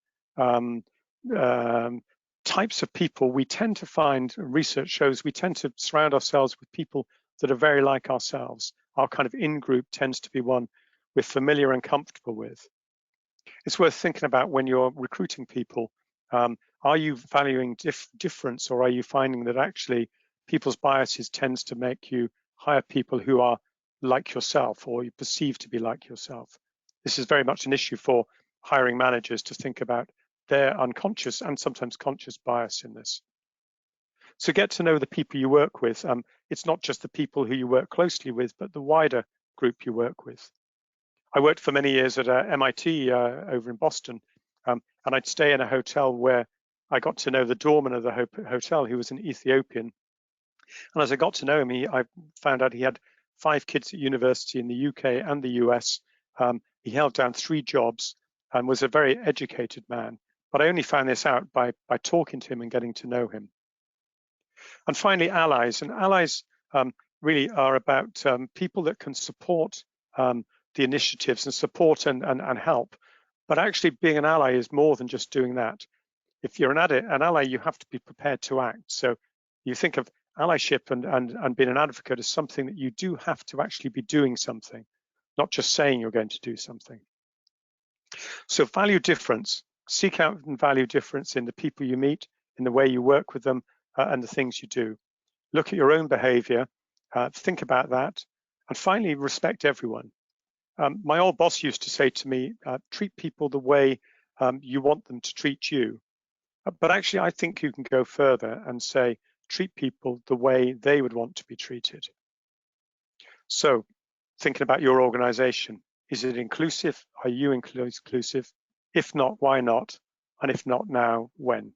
types of people, we tend to find, research shows, we tend to surround ourselves with people that are very like ourselves. Our kind of in-group tends to be one we're familiar and comfortable with. It's worth thinking about when you're recruiting people. Are you valuing difference, or are you finding that actually people's biases tends to make you hire people who are like yourself, or you perceive to be like yourself? This is very much an issue for hiring managers to think about their unconscious and sometimes conscious bias in this. So get to know the people you work with. It's not just the people who you work closely with, but the wider group you work with. I worked for many years at MIT over in Boston, and I'd stay in a hotel where I got to know the doorman of the hotel, who was an Ethiopian. And as I got to know him, I found out he had 5 kids at university in the UK and the US. He held down 3 jobs and was a very educated man. But I only found this out by talking to him and getting to know him. And finally, allies. And allies really are about people that can support the initiatives and support and help. But actually being an ally is more than just doing that. If you're an ally, you have to be prepared to act. So you think of allyship and being an advocate as something that you do have to actually be doing something, not just saying you're going to do something. So value difference. Seek out and value difference in the people you meet, in the way you work with them, and the things you do. Look at your own behavior, think about that, and finally, respect everyone. My old boss used to say to me, treat people the way you want them to treat you. But actually, I think you can go further and say, treat people the way they would want to be treated. So, thinking about your organization, is it inclusive? Are you inclusive? If not, why not? And if not now, when?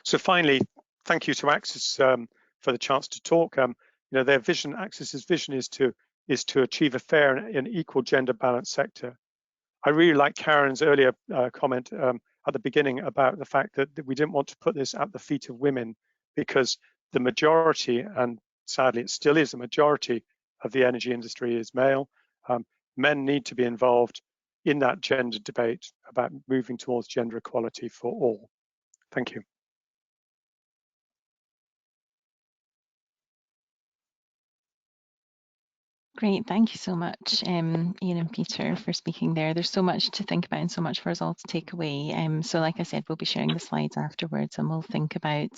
So finally, thank you to Axis for the chance to talk. Their vision, Axis's vision, is to achieve a fair and equal gender balanced sector. I really like Karen's earlier comment at the beginning about the fact that we didn't want to put this at the feet of women, because the majority, and sadly it still is the majority of the energy industry, is male. Men need to be involved in that gender debate about moving towards gender equality for all. Thank you. Great, thank you so much, Ian and Peter, for speaking there. There's so much to think about and so much for us all to take away. So like I said, we'll be sharing the slides afterwards, and we'll think about,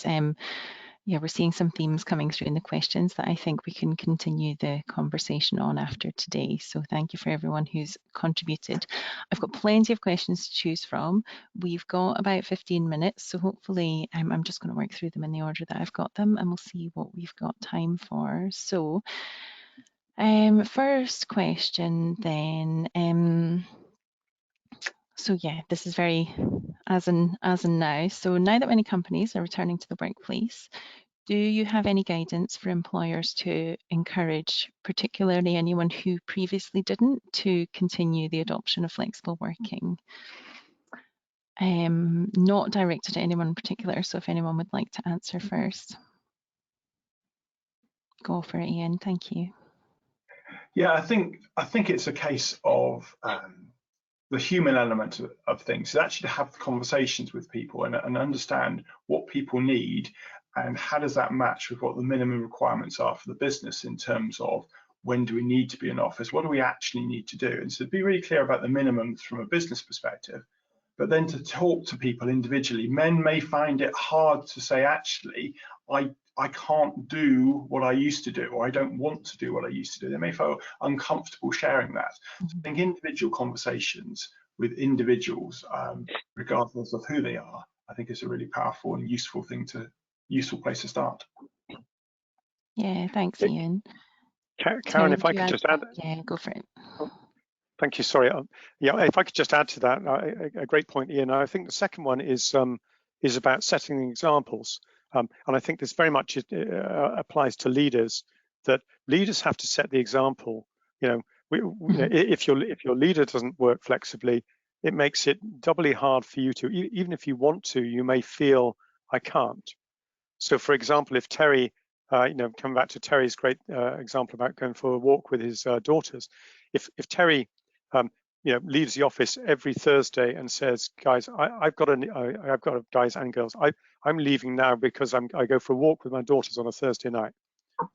we're seeing some themes coming through in the questions that I think we can continue the conversation on after today. So thank you for everyone who's contributed. I've got plenty of questions to choose from. We've got about 15 minutes, so hopefully I'm just going to work through them in the order that I've got them, and we'll see what we've got time for. So first question then. So yeah, this is very as in now. So now that many companies are returning to the workplace, do you have any guidance for employers to encourage, particularly anyone who previously didn't, to continue the adoption of flexible working? Not directed at anyone in particular, so if anyone would like to answer first. Go for it, Ian. Thank you. Yeah, I think it's a case of the human element of things is actually to have the conversations with people and understand what people need and how does that match with what the minimum requirements are for the business in terms of when do we need to be in office, what do we actually need to do, and so be really clear about the minimums from a business perspective. But then to talk to people individually, men may find it hard to say, actually, I can't do what I used to do, or I don't want to do what I used to do. They may feel uncomfortable sharing that. So I think individual conversations with individuals, regardless of who they are, I think is a really powerful and useful place to start. Yeah, thanks, Ian. Karen, Terry, if I could just add. Yeah, go for it. Thank you. Sorry. Yeah, if I could just add to that, a great point, Ian. I think the second one is about setting examples, and I think this very much applies to leaders. That leaders have to set the example. You know, if your leader doesn't work flexibly, it makes it doubly hard for you to. Even if you want to, you may feel I can't. So, for example, if Terry, coming back to Terry's great example about going for a walk with his daughters, if Terry leaves the office every Thursday and says, guys, I've got guys and girls, I'm leaving now because I go for a walk with my daughters on a Thursday night,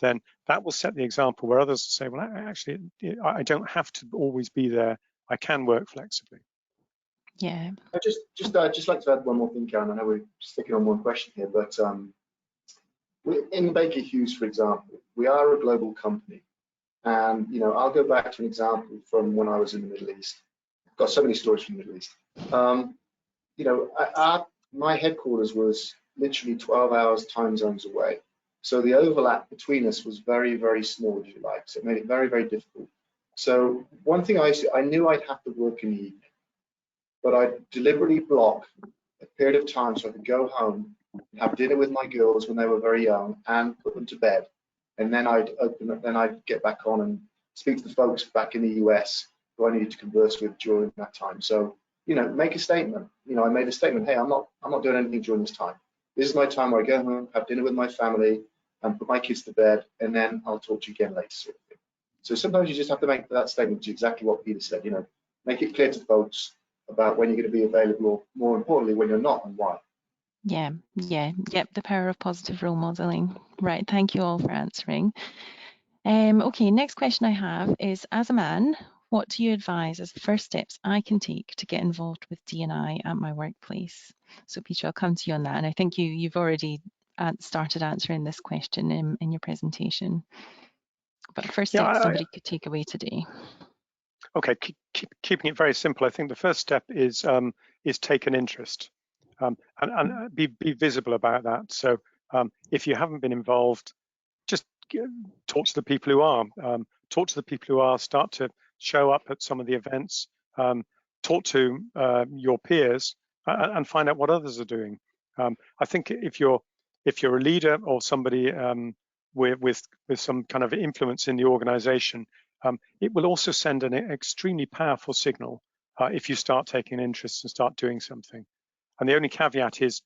then that will set the example where others say, well, actually, I don't have to always be there. I can work flexibly. Yeah. I just like to add one more thing, Karen. I know we're sticking on one question here, but in Baker Hughes, for example, we are a global company. And, I'll go back to an example from when I was in the Middle East. I've got so many stories from the Middle East. My headquarters was literally 12 hours time zones away. So the overlap between us was very, very small, if you like. So it made it very, very difficult. So one thing I knew I'd have to work in the evening, but I'd deliberately block a period of time so I could go home, have dinner with my girls when they were very young, and put them to bed. And then I'd get back on and speak to the folks back in the US who I needed to converse with during that time. So, make a statement. I made a statement, hey, I'm not doing anything during this time. This is my time where I go home, have dinner with my family, and put my kids to bed, and then I'll talk to you again later, sort of thing. So sometimes you just have to make that statement to exactly what Peter said, make it clear to folks about when you're going to be available, or more importantly, when you're not and why. Yeah, the power of positive role modeling. Right, thank you all for answering. Okay, next question I have is, as a man, what do you advise as the first steps I can take to get involved with D&I at my workplace? So Peter, I'll come to you on that, and I think you've already started answering this question in your presentation. But first step somebody could take away today. Okay, keeping it very simple, I think the first step is take an interest, and be visible about that. So if you haven't been involved, just talk to the people who are. Start to show up at some of the events. Talk to your peers and find out what others are doing. I think if you're a leader or somebody with some kind of influence in the organization, it will also send an extremely powerful signal if you start taking an interest and start doing something. And the only caveat is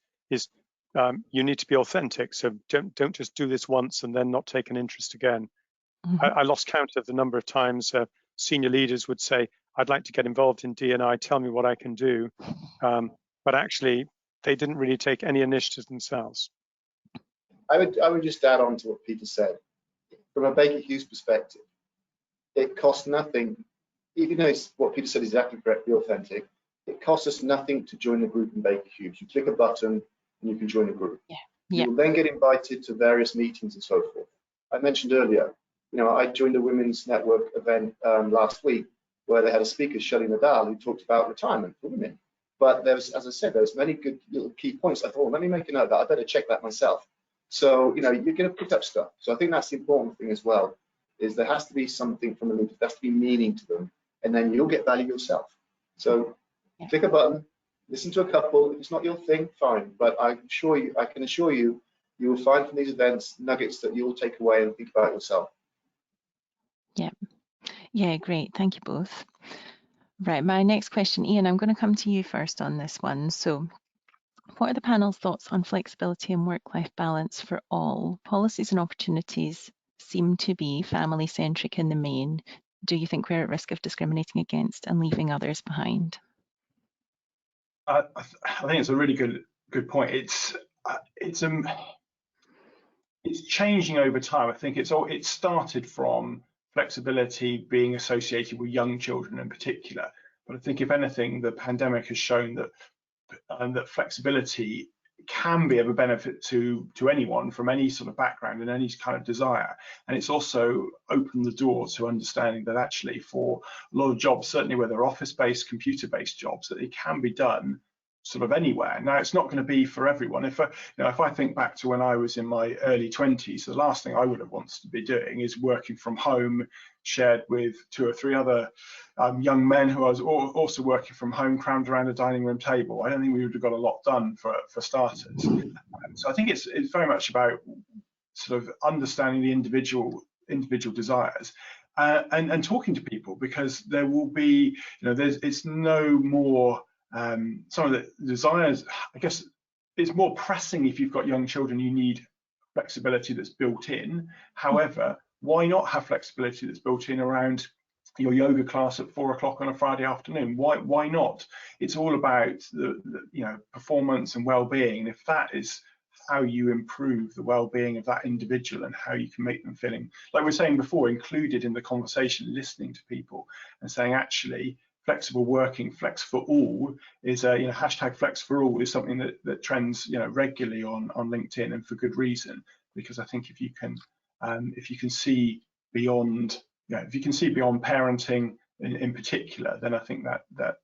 you need to be authentic. So don't just do this once and then not take an interest again. Mm-hmm. I lost count of the number of times senior leaders would say, I'd like to get involved in D&I, tell me what I can do. But actually, they didn't really take any initiative themselves. I would just add on to what Peter said. From a Baker Hughes perspective, it costs nothing, even though what Peter said is exactly correct, be authentic. It costs us nothing to join the group in Baker Hughes. You click a button and you can join a group. Yeah. You will then get invited to various meetings and so forth. I mentioned earlier, I joined a women's network event last week where they had a speaker, Shelley Nadal, who talked about retirement for women. But there was, as I said, there's many good little key points. I thought, well, let me make a note of that. I better check that myself. So, you're going to pick up stuff. So I think that's the important thing as well, is there has to be something from the leaders, there has to be meaning to them, and then you'll get value yourself. So click a button, listen to a couple. If it's not your thing, fine. But I can assure you, you will find from these events nuggets that you'll take away and think about yourself. Yeah, great. Thank you both. Right, my next question, Ian, I'm going to come to you first on this one. So what are the panel's thoughts on flexibility and work-life balance for all, policies and opportunities seem to be family-centric in the main, do you think we're at risk of discriminating against and leaving others behind? I think it's a really good point. It's changing over time. I think it started from flexibility being associated with young children in particular, but I think if anything, the pandemic has shown that flexibility can be of a benefit to anyone from any sort of background and any kind of desire. And it's also opened the door to understanding that actually for a lot of jobs, certainly where they're office-based, computer-based jobs, that it can be done sort of anywhere. Now, it's not going to be for everyone. If I think back to when I was in my early 20s, the last thing I would have wanted to be doing is working from home, shared with 2 or 3 other young men who I was also working from home, crammed around a dining room table. I don't think we would have got a lot done for starters. So I think it's very much about sort of understanding the individual desires. And talking to people, because there will be, it's no more some of the desires. I guess it's more pressing if you've got young children. You need flexibility that's built in. However, why not have flexibility that's built in around your yoga class at 4 o'clock on a Friday afternoon? Why not? It's all about the performance and well-being. If that is how you improve the well-being of that individual and how you can make them feeling, like we were saying before, included in the conversation, listening to people and saying, actually, flexible working, flex for all is a hashtag flex for all is something that trends regularly on LinkedIn, and for good reason, because I think if you can see beyond parenting in particular, then I think that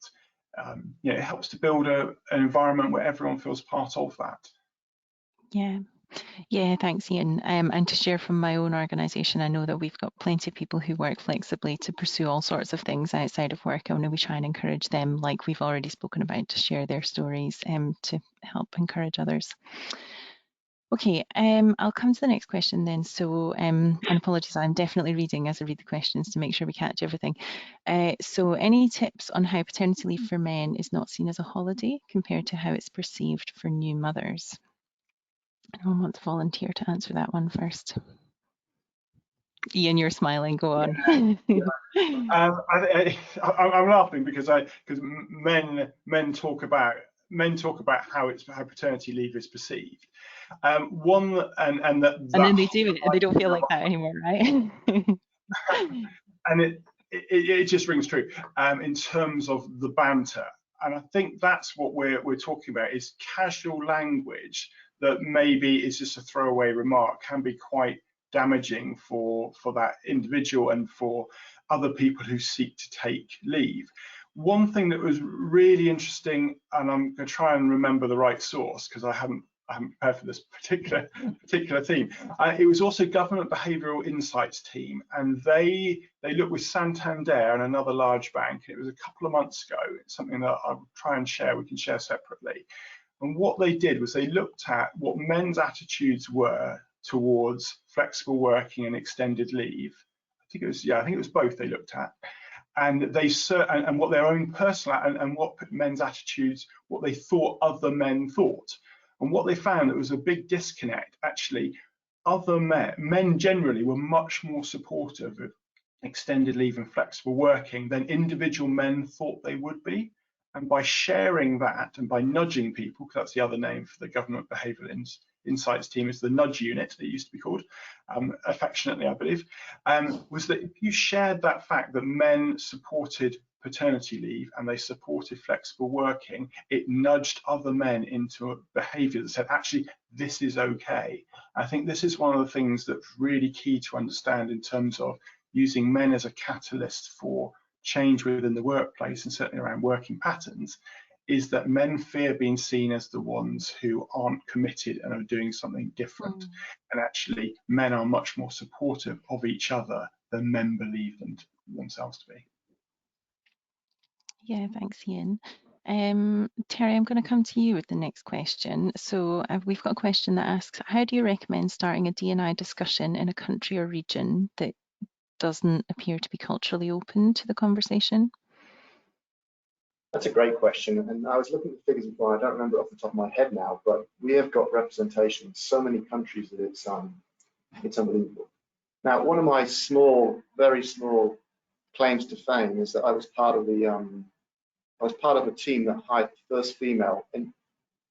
it helps to build an environment where everyone feels part of that. Yeah, thanks, Ian. And to share from my own organisation, I know that we've got plenty of people who work flexibly to pursue all sorts of things outside of work. I know we try and encourage them, like we've already spoken about, to share their stories to help encourage others. Okay, I'll come to the next question then. So, and apologies, I'm definitely reading as I read the questions to make sure we catch everything. So any tips on how paternity leave for men is not seen as a holiday compared to how it's perceived for new mothers? Anyone want to volunteer to answer that one first? Ian, you're smiling. Go on. I'm laughing because men talk about how paternity leave is perceived. And then they do it, and they don't feel like that anymore, right? And it just rings true in terms of the banter. And I think that's what we're talking about, is casual language that maybe is just a throwaway remark can be quite damaging for that individual and for other people who seek to take leave. One thing that was really interesting, and I'm going to try and remember the right source because I haven't prepared for this particular theme. It was also Government Behavioural Insights team, and they looked with Santander and another large bank. It was a couple of months ago. It's something that I'll try and share. We can share separately. And what they did was they looked at what men's attitudes were towards flexible working and extended leave. I think it was both they looked at. And and what their own personal and what men's attitudes, what they thought other men thought. And what they found, that was a big disconnect. Actually, other men generally were much more supportive of extended leave and flexible working than individual men thought they would be. And by sharing that and by nudging people, because that's the other name for the Government Behavioural Insights team, is the nudge unit, it used to be called, affectionately, I believe, was that if you shared that fact that men supported paternity leave and they supported flexible working, it nudged other men into a behaviour that said, actually, this is okay. I think this is one of the things that's really key to understand in terms of using men as a catalyst for change within the workplace, and certainly around working patterns, is that men fear being seen as the ones who aren't committed and are doing something different. And actually, men are much more supportive of each other than men believe themselves to be. Yeah, thanks, Ian. Terry, I'm going to come to you with the next question. So we've got a question that asks, how do you recommend starting a D&I discussion in a country or region that doesn't appear to be culturally open to the conversation? That's a great question, and I was looking at the figures before. I don't remember it off the top of my head now, but we have got representation in so many countries that it's unbelievable. Now, one of my small, very small claims to fame is that I was part of a team that hired the first female. And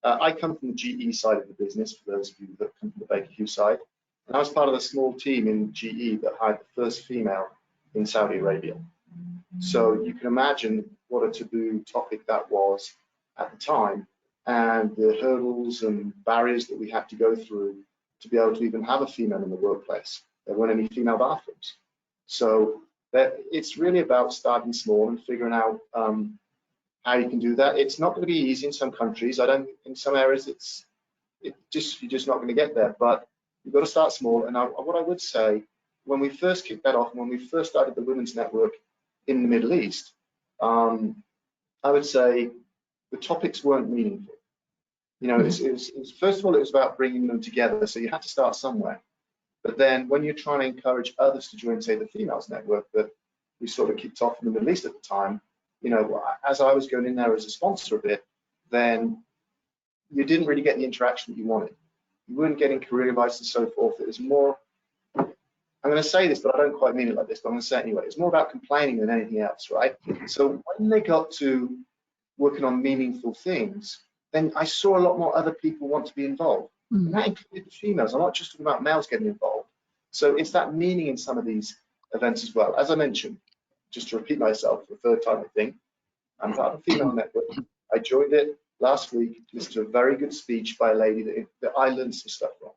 I come from the GE side of the business, for those of you that come from the Baker Hughes side. And I was part of a small team in GE that hired the first female in Saudi Arabia. So you can imagine what a taboo topic that was at the time, and the hurdles and barriers that we had to go through to be able to even have a female in the workplace. There weren't any female bathrooms. So it's really about starting small and figuring out how you can do that. It's not going to be easy in some countries. In some areas, you're just not going to get there. But you've got to start small. And what I would say, when we first kicked that off, when we first started the Women's Network in the Middle East, I would say the topics weren't meaningful. You know, it was first of all, it was about bringing them together. So you had to start somewhere. But then when you're trying to encourage others to join, say, the Females Network that we sort of kicked off in the Middle East at the time, you know, as I was going in there as a sponsor of it, then you didn't really get the interaction that you wanted. You weren't getting career advice and so forth. It was more, I'm going to say this, but I don't quite mean it like this, but I'm going to say it anyway. It's more about complaining than anything else, right? So when they got to working on meaningful things, then I saw a lot more other people want to be involved. And that included the females. I'm not just talking about males getting involved. So it's that meaning in some of these events as well. As I mentioned, just to repeat myself for the third time, I think, I'm part of the Female Network. I joined it last week, listened to a very good speech by a lady that I learned some stuff from.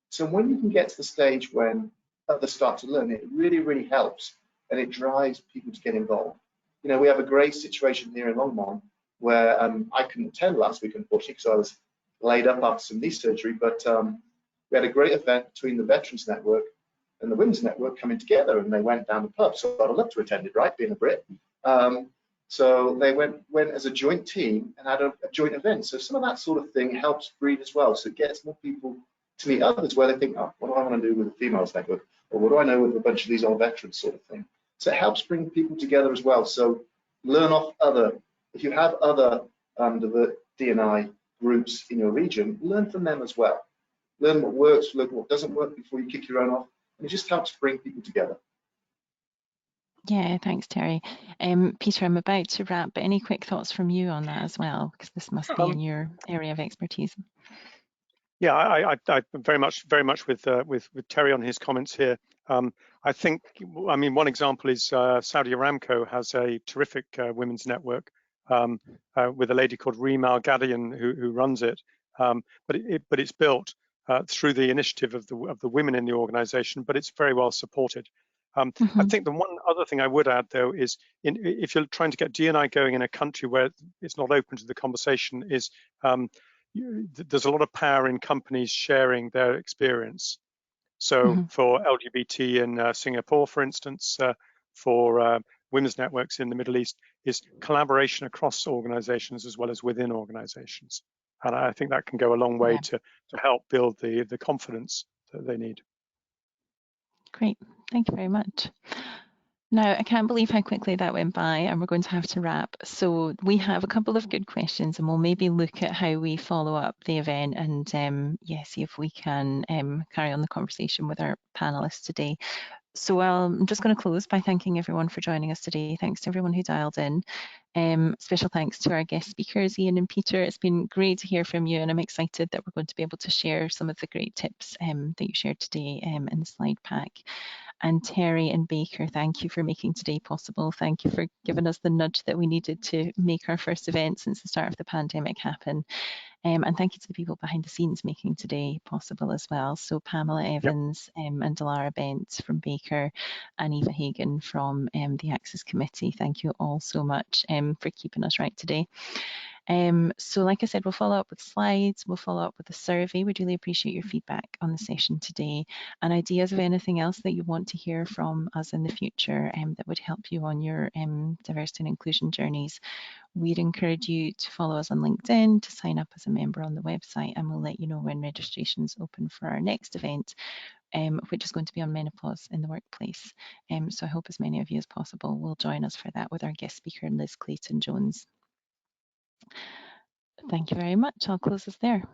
So when you can get to the stage when others start to learn, it really, really helps, and it drives people to get involved. You know, we have a great situation here in Longmont where I couldn't attend last week, unfortunately, because I was laid up after some knee surgery, but we had a great event between the Veterans Network and the Women's Network coming together, and they went down the pub. So I'd love to attend it, right, being a Brit. So they went as a joint team and had a joint event. So some of that sort of thing helps breed as well. So it gets more people to meet others where they think, oh, what do I want to do with the Females Network? Or what do I know with a bunch of these old veterans sort of thing? So it helps bring people together as well. So learn off if you have other D&I groups in your region, learn from them as well. Learn what works, learn what doesn't work before you kick your own off. And it just helps bring people together. Yeah, thanks, Terry. Peter, I'm about to wrap, but any quick thoughts from you on that as well? Because this must be in your area of expertise. Yeah, I very much with Terry on his comments here. I think, I mean, one example is Saudi Aramco has a terrific women's network with a lady called Reem Al Gadian who runs it. But it's built through the initiative of the women in the organization, but it's very well supported. I think the one other thing I would add, though, is if you're trying to get D&I going in a country where it's not open to the conversation, is there's a lot of power in companies sharing their experience. So for LGBT in Singapore, for instance, for women's networks in the Middle East, is collaboration across organizations as well as within organizations. And I think that can go a long way to help build the confidence that they need. Great, thank you very much. Now, I can't believe how quickly that went by, and we're going to have to wrap. So we have a couple of good questions, and we'll maybe look at how we follow up the event and see if we can carry on the conversation with our panelists today. So I'm just going to close by thanking everyone for joining us today. Thanks to everyone who dialed in. Special thanks to our guest speakers, Ian and Peter. It's been great to hear from you, and I'm excited that we're going to be able to share some of the great tips that you shared today in the slide pack. And Terry and Baker, thank you for making today possible. Thank you for giving us the nudge that we needed to make our first event since the start of the pandemic happen. And thank you to the people behind the scenes making today possible as well. So Pamela Evans and Delara Bent from Baker and Eva Hagan from the Access Committee. Thank you all so much for keeping us right today. So like I said, we'll follow up with slides, we'll follow up with a survey. We'd really appreciate your feedback on the session today and ideas of anything else that you want to hear from us in the future that would help you on your diversity and inclusion journeys. We'd encourage you to follow us on LinkedIn, to sign up as a member on the website, and we'll let you know when registration's open for our next event, which is going to be on menopause in the workplace. So I hope as many of you as possible will join us for that with our guest speaker, Liz Clayton-Jones. Thank you very much. I'll close this there.